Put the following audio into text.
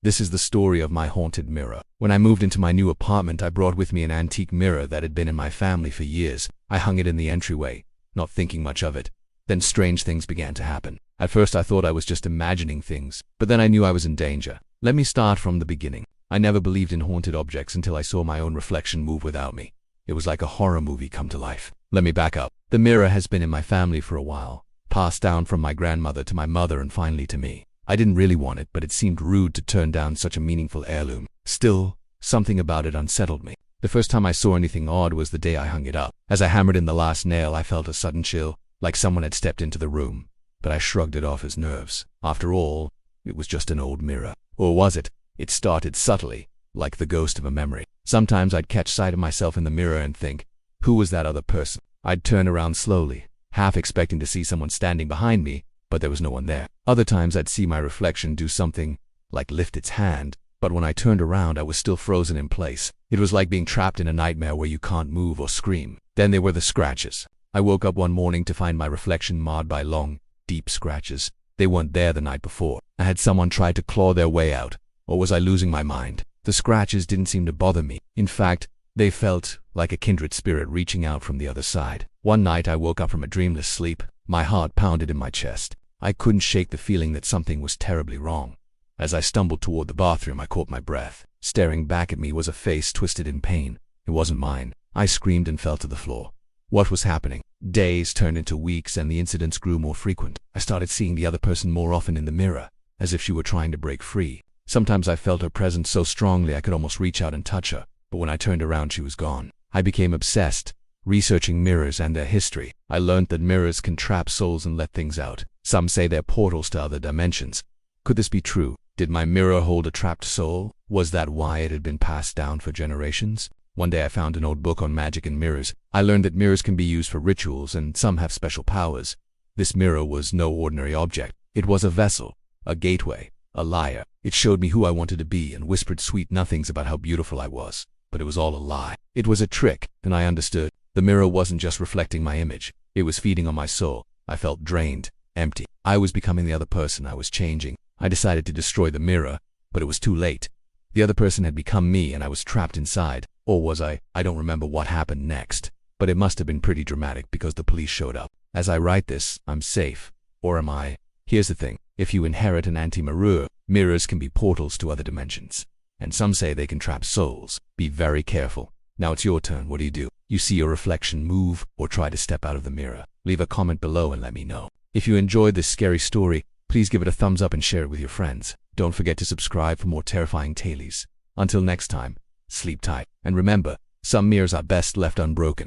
This is the story of my haunted mirror. When I moved into my new apartment, I brought with me an antique mirror that had been in my family for years. I hung it in the entryway, not thinking much of it. Then strange things began to happen. At first I thought I was just imagining things, but then I knew I was in danger. Let me start from the beginning. I never believed in haunted objects until I saw my own reflection move without me. It was like a horror movie come to life. Let me back up. The mirror has been in my family for a while, passed down from my grandmother to my mother and finally to me. I didn't really want it, but it seemed rude to turn down such a meaningful heirloom. Still, something about it unsettled me. The first time I saw anything odd was the day I hung it up. As I hammered in the last nail, I felt a sudden chill, like someone had stepped into the room. But I shrugged it off as nerves. After all, it was just an old mirror. Or was it? It started subtly, like the ghost of a memory. Sometimes I'd catch sight of myself in the mirror and think, who was that other person? I'd turn around slowly, half expecting to see someone standing behind me, but there was no one there. Other times I'd see my reflection do something, like lift its hand, but when I turned around I was still frozen in place. It was like being trapped in a nightmare where you can't move or scream. Then there were the scratches. I woke up one morning to find my reflection marred by long, deep scratches. They weren't there the night before. Had someone tried to claw their way out, or was I losing my mind? The scratches didn't seem to bother me. In fact, they felt like a kindred spirit reaching out from the other side. One night I woke up from a dreamless sleep. My heart pounded in my chest. I couldn't shake the feeling that something was terribly wrong. As I stumbled toward the bathroom, I caught my breath. Staring back at me was a face twisted in pain. It wasn't mine. I screamed and fell to the floor. What was happening? Days turned into weeks and the incidents grew more frequent. I started seeing the other person more often in the mirror, as if she were trying to break free. Sometimes I felt her presence so strongly I could almost reach out and touch her, but when I turned around she was gone. I became obsessed, researching mirrors and their history. I learned that mirrors can trap souls and let things out. Some say they're portals to other dimensions. Could this be true? Did my mirror hold a trapped soul? Was that why it had been passed down for generations? One day I found an old book on magic and mirrors. I learned that mirrors can be used for rituals and some have special powers. This mirror was no ordinary object. It was a vessel, a gateway, a lyre. It showed me who I wanted to be and whispered sweet nothings about how beautiful I was. But it was all a lie. It was a trick, and I understood. The mirror wasn't just reflecting my image. It was feeding on my soul. I felt drained, empty. I was becoming the other person. I was changing. I decided to destroy the mirror, but it was too late. The other person had become me and I was trapped inside. Or was I? I don't remember what happened next. But it must have been pretty dramatic because the police showed up. As I write this, I'm safe. Or am I? Here's the thing. If you inherit an anti-mirror, mirrors can be portals to other dimensions. And some say they can trap souls. Be very careful. Now it's your turn. What do? You see your reflection move or try to step out of the mirror? Leave a comment below and let me know. If you enjoyed this scary story, please give it a thumbs up and share it with your friends. Don't forget to subscribe for more terrifying tales. Until next time, sleep tight. And remember, some mirrors are best left unbroken.